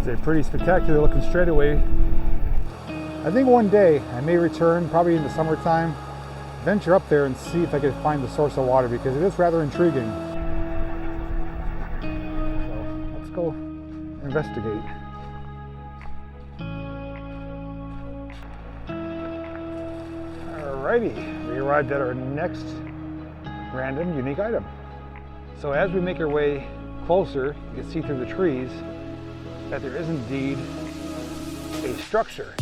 It's a pretty spectacular looking straightaway. I think one day I may return, probably in the summertime, venture up there and see if I can find the source of water, because it is rather intriguing. So let's go investigate. Alrighty, we arrived at our next random unique item. So as we make our way closer, you can see through the trees that there is indeed a structure.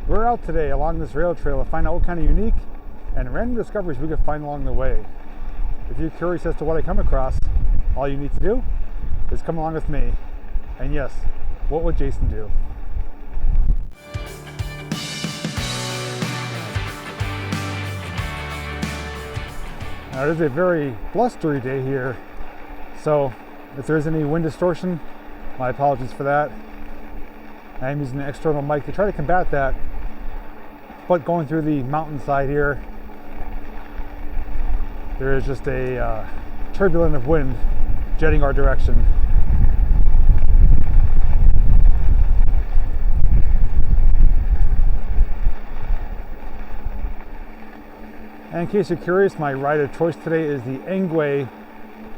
We're out today along this rail trail to find out what kind of unique and random discoveries we could find along the way. If you're curious as to what I come across, all you need to do is come along with me. And yes, what would Jason do? Now, it is a very blustery day here, so if there is any wind distortion, my apologies for that. I am using an external mic to try to combat that, but going through the mountainside here, there is just a turbulent of wind jetting our direction. And in case you're curious, my ride of choice today is the Ebike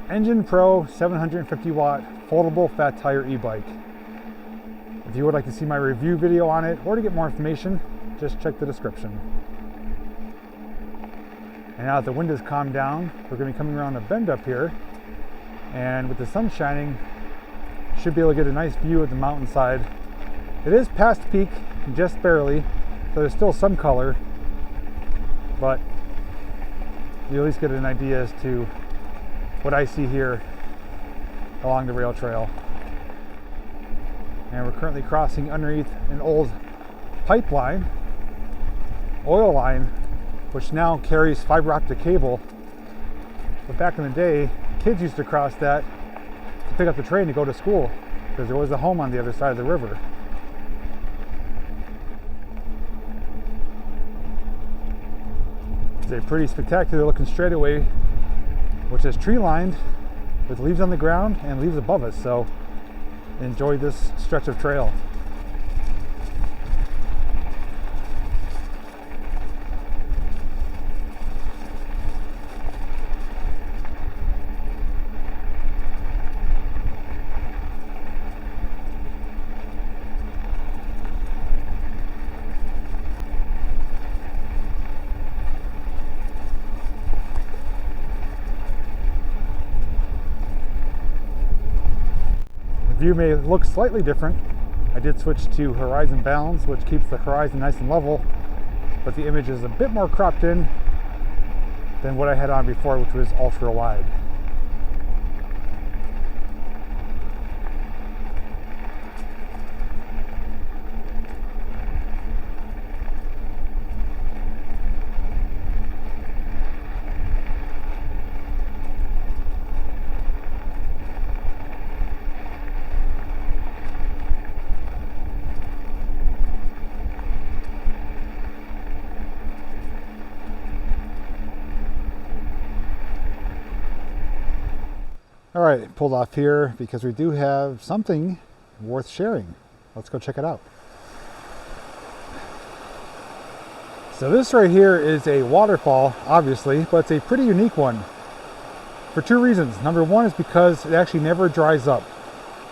Engine Pro 750 watt foldable fat tire e-bike. If you would like to see my review video on it or to get more information, just check the description. And now that the wind has calmed down, we're going to be coming around a bend up here, and with the sun shining, should be able to get a nice view of the mountainside. It is past peak, just barely, so there's still some color, but you at least get an idea as to what I see here along the rail trail. And we're currently crossing underneath an old pipeline, oil line, which now carries fiber optic cable. But back in the day, kids used to cross that to pick up the train to go to school, because there was a home on the other side of the river. It's a pretty spectacular looking straightaway, which is tree lined with leaves on the ground and leaves above us, so enjoy this stretch of trail. The view may look slightly different. I did switch to horizon balance, which keeps the horizon nice and level, but the image is a bit more cropped in than what I had on before, which was ultra wide. All right, pulled off here because we do have something worth sharing. Let's go check it out. So this right here is a waterfall, obviously, but it's a pretty unique one for two reasons. Number one is because it actually never dries up.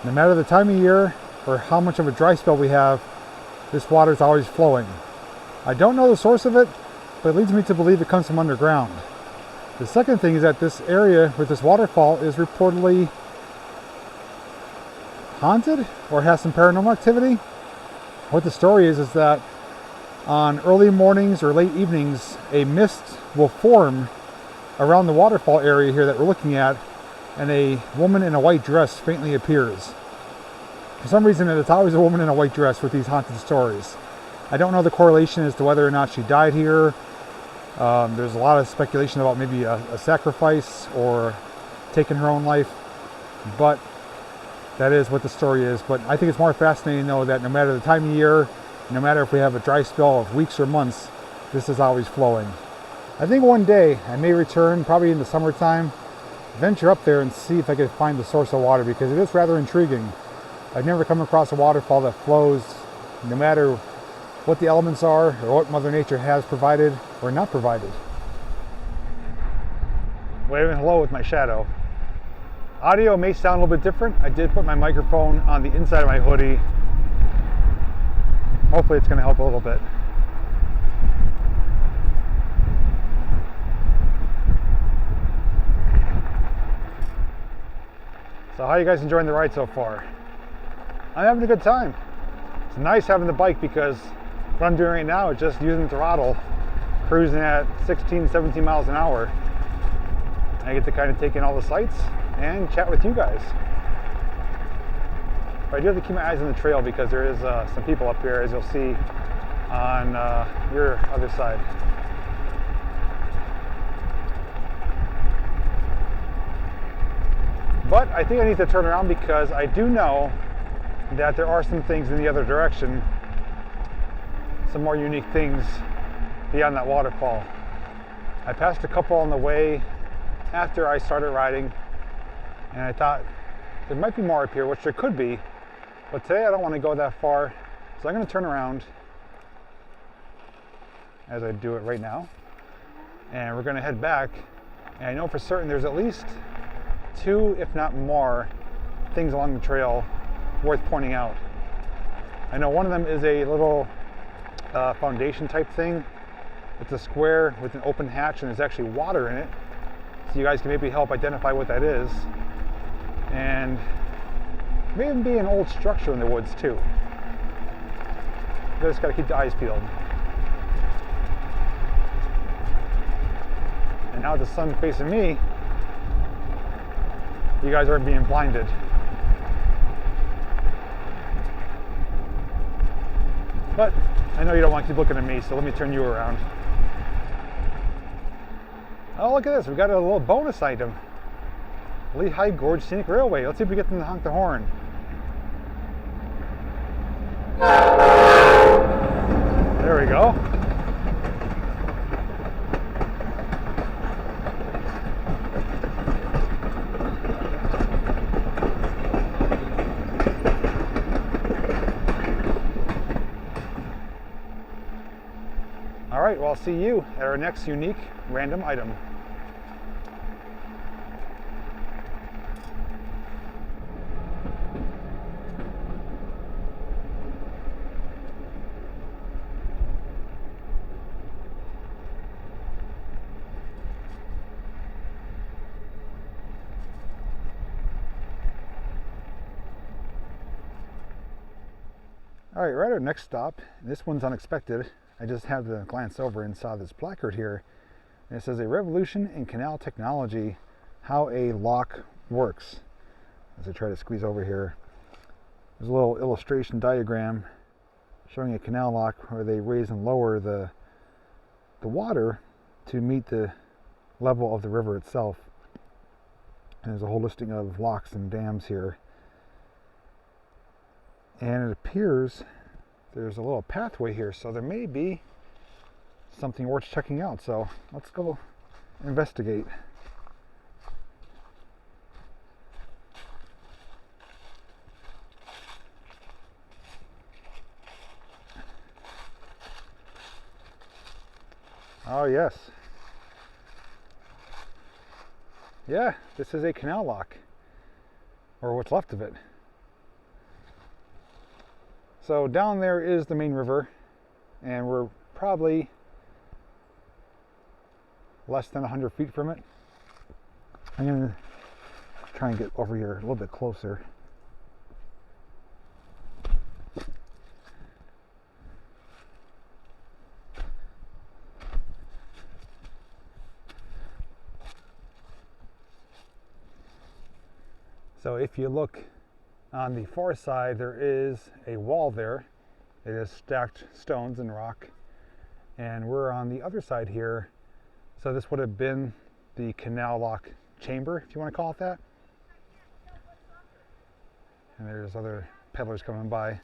No matter the time of year or how much of a dry spell we have, this water is always flowing. I don't know the source of it, but it leads me to believe it comes from underground. The second thing is that this area with this waterfall is reportedly haunted or has some paranormal activity. What the story is that on early mornings or late evenings, a mist will form around the waterfall area here that we're looking at, and a woman in a white dress faintly appears. For some reason, it's always a woman in a white dress with these haunted stories. I don't know the correlation as to whether or not she died here. There's a lot of speculation about maybe a sacrifice or taking her own life, but that is what the story is. But I think it's more fascinating though that no matter the time of year, no matter if we have a dry spell of weeks or months, this is always flowing. I think one day I may return, probably in the summertime, venture up there and see if I can find the source of water, because it is rather intriguing. I've never come across a waterfall that flows no matter what the elements are or what Mother Nature has provided or not provided. Waving hello with my shadow. Audio may sound a little bit different. I did put my microphone on the inside of my hoodie. Hopefully it's going to help a little bit. So how are you guys enjoying the ride so far? I'm having a good time. It's nice having the bike because what I'm doing right now is just using the throttle, cruising at 16, 17 miles an hour. I get to kind of take in all the sights and chat with you guys. But I do have to keep my eyes on the trail because there is some people up here, as you'll see on your other side. But I think I need to turn around because I do know that there are some things in the other direction, some more unique things beyond that waterfall. I passed a couple on the way after I started riding, and I thought there might be more up here, which there could be, but today I don't want to go that far, so I'm going to turn around as I do it right now, and we're going to head back. And I know for certain there's at least 2, if not more, things along the trail worth pointing out. I know one of them is a little foundation type thing. It's a square with an open hatch and there's actually water in it, so you guys can maybe help identify what that is. And may even be an old structure in the woods too. You just gotta keep the eyes peeled. And now with the sun facing me, you guys aren't being blinded. But I know you don't want to keep looking at me, so let me turn you around. Oh, look at this. We got a little bonus item. Lehigh Gorge Scenic Railway. Let's see if we get them to honk the horn. There we go. All right, well, I'll see you at our next unique random item. All right, we're at our next stop. This one's unexpected. I just had to glance over and saw this placard here. And it says, "A revolution in canal technology, how a lock works." As I try to squeeze over here, there's a little illustration diagram showing a canal lock where they raise and lower the water to meet the level of the river itself. And there's a whole listing of locks and dams here. And it appears there's a little pathway here, so there may be something worth checking out. So let's go investigate. Oh yes. Yeah, this is a canal lock, or what's left of it. So down there is the main river, and we're probably less than 100 feet from it. I'm going to try and get over here a little bit closer. So if you look on the far side, there is a wall there. It is stacked stones and rock. And we're on the other side here. So this would have been the canal lock chamber, if you want to call it that. And there's other peddlers coming by.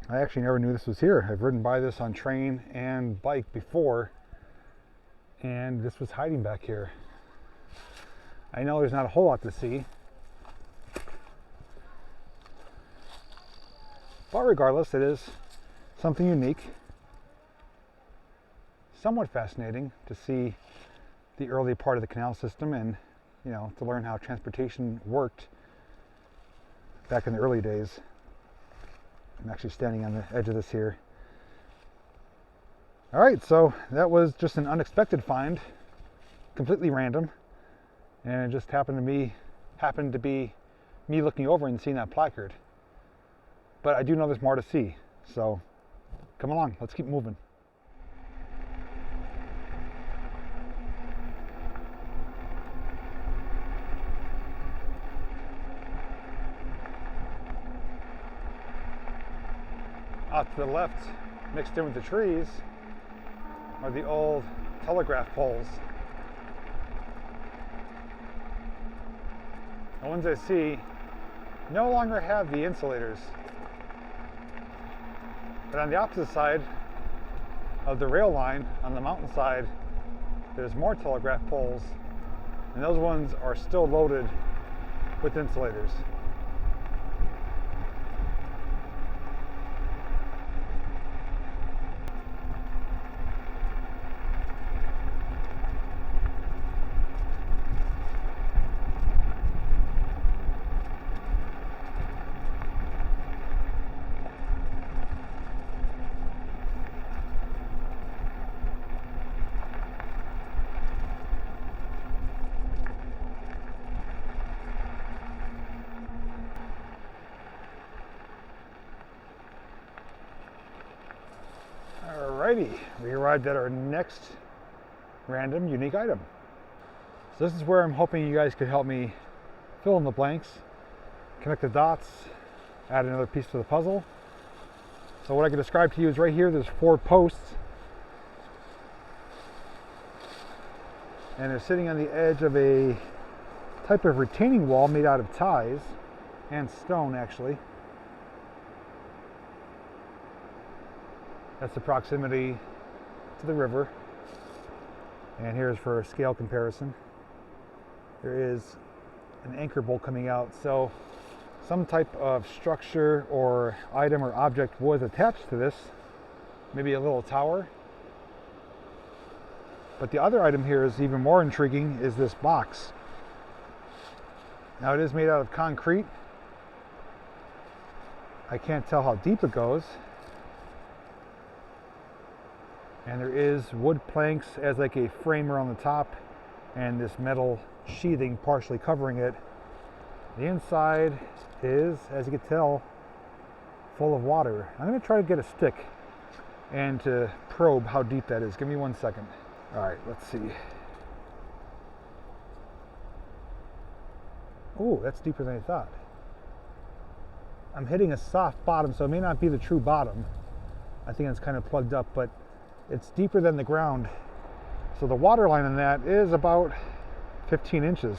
I actually never knew this was here. I've ridden by this on train and bike before, and this was hiding back here. I know there's not a whole lot to see, but regardless, it is something unique, somewhat fascinating to see the early part of the canal system, and you know, to learn how transportation worked back in the early days. I'm actually standing on the edge of this here. All right, so that was just an unexpected find, completely random, and it just happened to be me looking over and seeing that placard. But I do know there's more to see, so come along, let's keep moving. Out to the left, mixed in with the trees, are the old telegraph poles. The ones I see no longer have the insulators. But on the opposite side of the rail line, on the mountainside, there's more telegraph poles, and those ones are still loaded with insulators. Alrighty, we arrived at our next random unique item. So this is where I'm hoping you guys could help me fill in the blanks, connect the dots, add another piece to the puzzle. So what I can describe to you is right here, there's 4 posts, and they're sitting on the edge of a type of retaining wall made out of ties and stone, actually. That's the proximity to the river. And here's for a scale comparison. There is an anchor bolt coming out, so some type of structure or item or object was attached to this, maybe a little tower. But the other item here is even more intriguing, is this box. Now it is made out of concrete. I can't tell how deep it goes. And there is wood planks as like a frame around the top, and this metal sheathing partially covering it. The inside is, as you can tell, full of water. I'm going to try to get a stick and to probe how deep that is. Give me 1 second. All right, let's see. Oh, that's deeper than I thought. I'm hitting a soft bottom, so it may not be the true bottom. I think it's kind of plugged up, but it's deeper than the ground. So the water line on that is about 15 inches.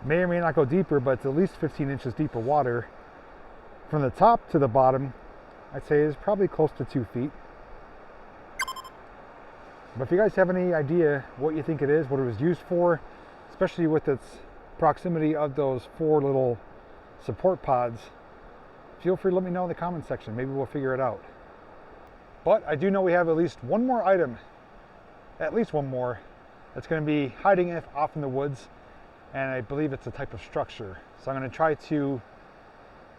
May or may not go deeper, but it's at least 15 inches deeper water. From the top to the bottom, I'd say is probably close to 2 feet. But if you guys have any idea what you think it is, what it was used for, especially with its proximity of those 4 little support pods, feel free to let me know in the comment section. Maybe we'll figure it out. But I do know we have at least one more item, at least one more, that's going to be hiding off in the woods, and I believe it's a type of structure. So I'm going to try to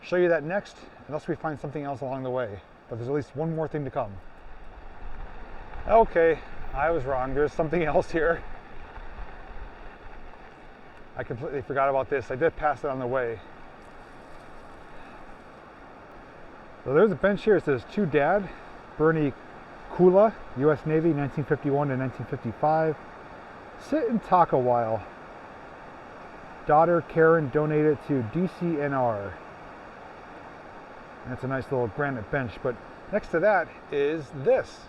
show you that next, unless we find something else along the way. But there's at least one more thing to come. Okay, I was wrong. There's something else here. I completely forgot about this. I did pass it on the way. So there's a bench here. It says to Dad, Bernie Kula, U.S. Navy, 1951 to 1955. Sit and talk a while. Daughter Karen donated to DCNR. That's a nice little granite bench, but next to that is this.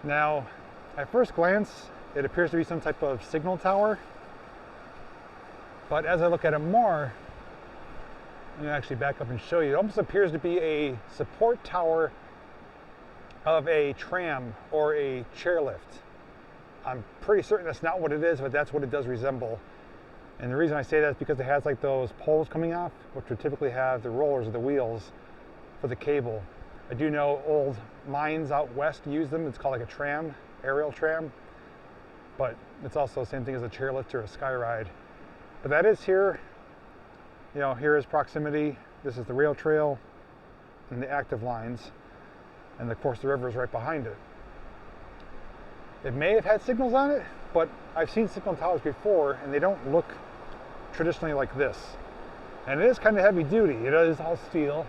Now, at first glance, it appears to be some type of signal tower. But as I look at it more, I'm going to actually back up and show you. It almost appears to be a support tower of a tram or a chairlift. I'm pretty certain that's not what it is, but that's what it does resemble. And the reason I say that is because it has like those poles coming off, which would typically have the rollers or the wheels for the cable. I do know old mines out west use them. It's called like a tram, aerial tram, but it's also the same thing as a chairlift or a sky ride. But that is here. You know, here is proximity. This is the rail trail and the active lines. And of course the river is right behind it. It may have had signals on it, but I've seen signal towers before and they don't look traditionally like this. And it is kind of heavy duty. It is all steel.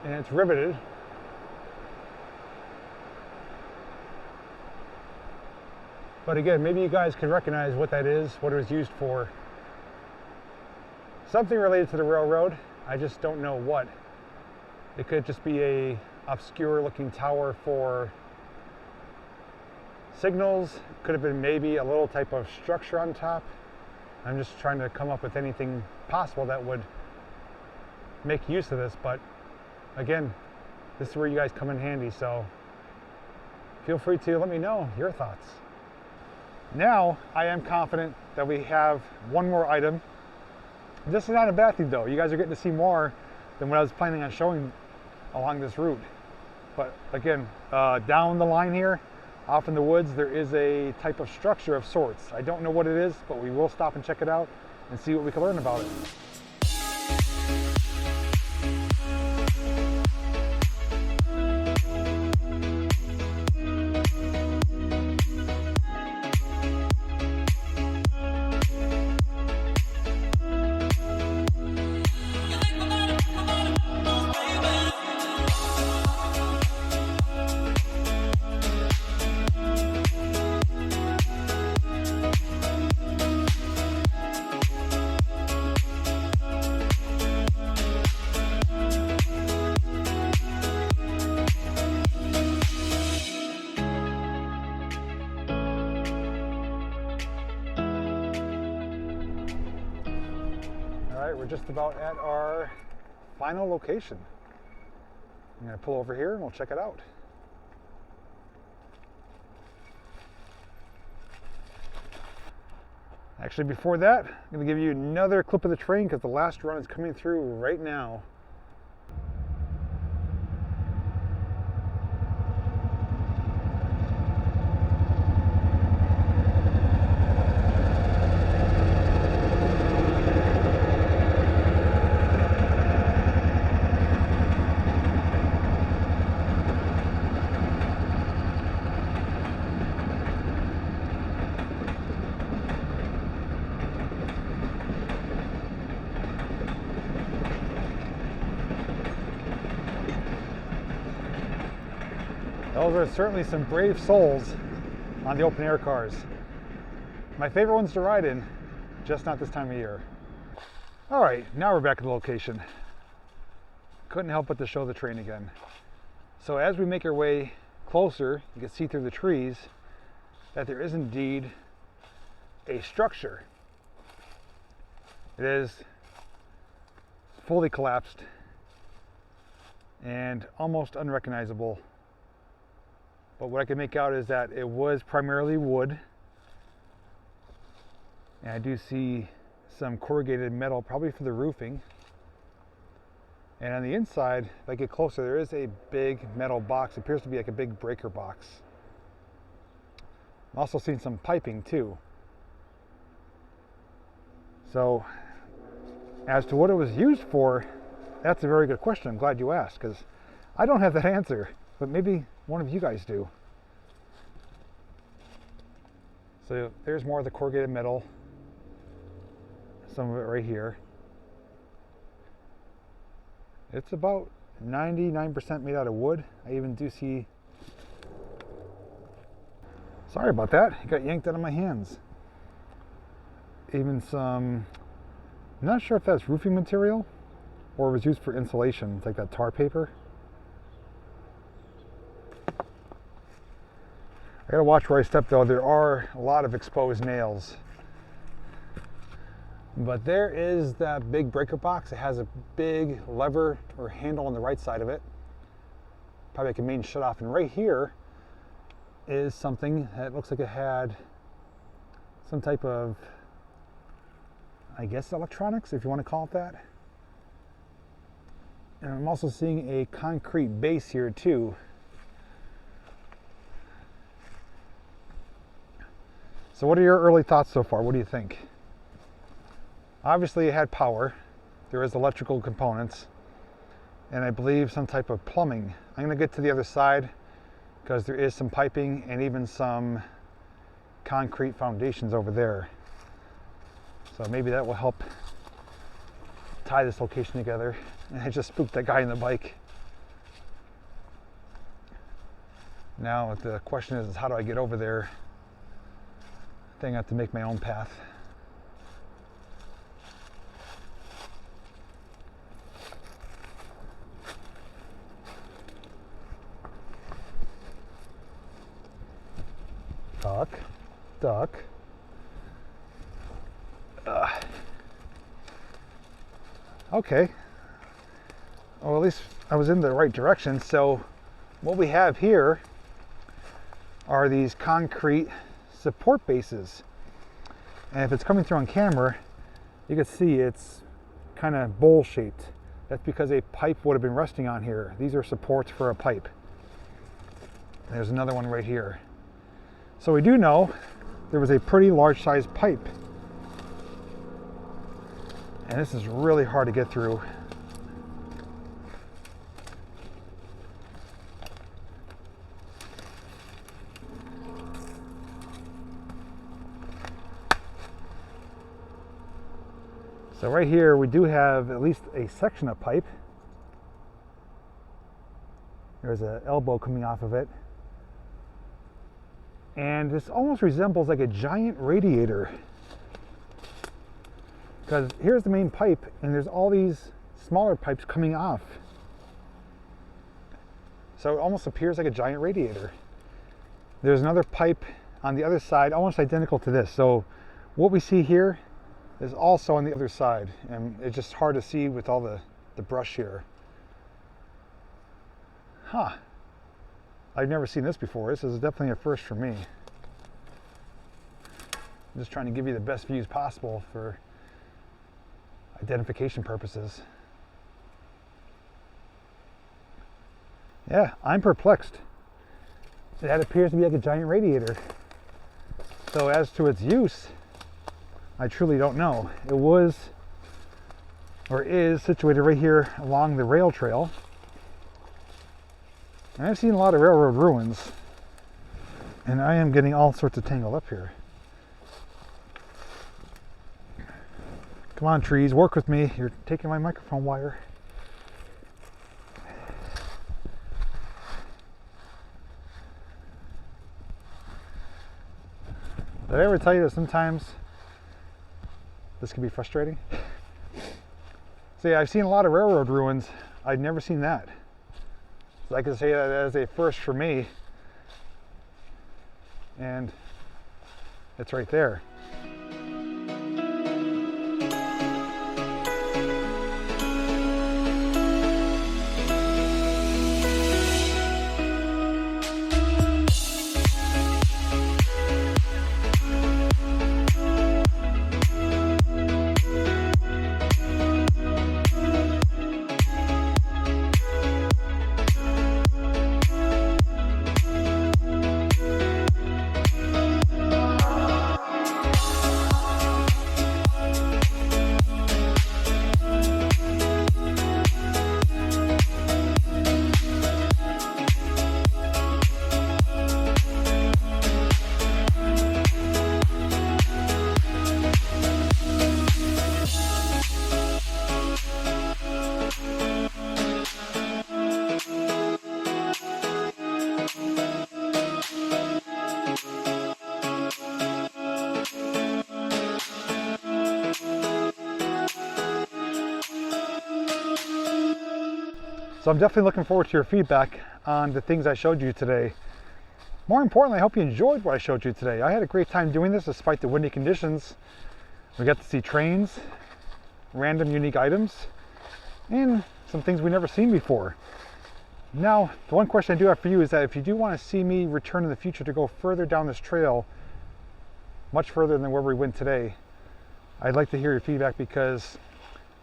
And it's riveted. But again, maybe you guys can recognize what that is, what it was used for. Something related to the railroad. I just don't know what. It could just be a obscure looking tower for signals. Could have been maybe a little type of structure on top. I'm just trying to come up with anything possible that would make use of this, but again, this is where you guys come in handy, so feel free to let me know your thoughts. Now, I am confident that we have one more item. This is not a bad thing though. You guys are getting to see more than what I was planning on showing along this route. But again, down the line here, off in the woods, there is a type of structure of sorts. I don't know what it is, but we will stop and check it out and see what we can learn about it. We're just about at our final location. I'm going to pull over here and we'll check it out. Actually, before that, I'm going to give you another clip of the train because the last run is coming through right now. Those are certainly some brave souls on the open air cars. My favorite ones to ride in, just not this time of year. All right, now we're back at the location. Couldn't help but to show the train again. So as we make our way closer, you can see through the trees that there is indeed a structure. It is fully collapsed and almost unrecognizable. But what I can make out is that it was primarily wood. And I do see some corrugated metal, probably for the roofing. And on the inside, if I get closer, there is a big metal box. It appears to be like a big breaker box. I'm also seeing some piping too. So, as to what it was used for, that's a very good question. I'm glad you asked, because I don't have that answer, but maybe one of you guys do. So there's more of the corrugated metal, some of it right here. It's about 99% made out of wood. I even do see, sorry about that, it got yanked out of my hands. Even some, I'm not sure if that's roofing material or it was used for insulation. It's like that tar paper. I gotta watch where I step though. There are a lot of exposed nails. But there is that big breaker box. It has a big lever or handle on the right side of it. Probably like a main shut off. And right here is something that looks like it had some type of, I guess, electronics, if you want to call it that. And I'm also seeing a concrete base here too. So what are your early thoughts so far? What do you think? Obviously it had power. There is electrical components. And I believe some type of plumbing. I'm going to get to the other side because there is some piping and even some concrete foundations over there. So maybe that will help tie this location together. And I just spooked that guy in the bike. Now the question is how do I get over there? I think I have to make my own path. Duck, duck. Okay. Well, at least I was in the right direction. So what we have here are these concrete support bases. And if it's coming through on camera, you can see it's kind of bowl shaped. That's because a pipe would have been resting on here. These are supports for a pipe. There's another one right here. So we do know there was a pretty large sized pipe. And this is really hard to get through. So right here we do have at least a section of pipe. There's an elbow coming off of it. And this almost resembles like a giant radiator. Because here's the main pipe and there's all these smaller pipes coming off. So it almost appears like a giant radiator. There's another pipe on the other side almost identical to this. So what we see here is also on the other side, and it's just hard to see with all the brush here. Huh. I've never seen this before. This is definitely a first for me. I'm just trying to give you the best views possible for identification purposes. Yeah, I'm perplexed. That appears to be like a giant radiator. So as to its use, I truly don't know. It was, or is, situated right here along the rail trail. And I've seen a lot of railroad ruins, and I am getting all sorts of tangled up here. Come on, trees, work with me. You're taking my microphone wire. Did I ever tell you that sometimes this can be frustrating? See, I've seen a lot of railroad ruins. I've never seen that. So I can say that as a first for me. And it's right there. So I'm definitely looking forward to your feedback on the things I showed you today. more importantly, I hope you enjoyed what I showed you today. I had a great time doing this despite the windy conditions. We got to see trains, random unique items, and some things we've never seen before. Now, the one question I do have for you is that if you do want to see me return in the future to go further down this trail, much further than where we went today, I'd like to hear your feedback, because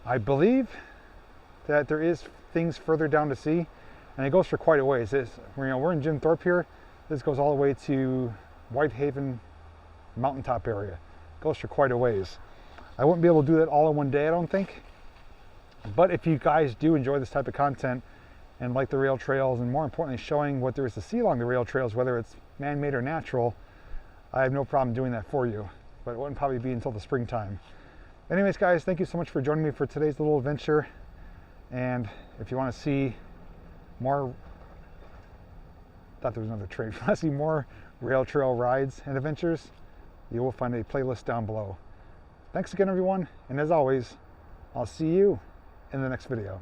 I believe that there is things further down to see, and it goes for quite a ways. We're in Jim Thorpe here. This goes all the way to Whitehaven mountaintop area. It goes for quite a ways. I wouldn't be able to do that all in one day, I don't think. But if you guys do enjoy this type of content and like the rail trails, and more importantly showing what there is to see along the rail trails, whether it's man-made or natural, I have no problem doing that for you. But it wouldn't probably be until the springtime. Anyways, guys, thank you so much for joining me for today's little adventure. And if you want to see more, thought there was another train. If you want to see more rail trail rides and adventures, you will find a playlist down below. Thanks again, everyone, and as always, I'll see you in the next video.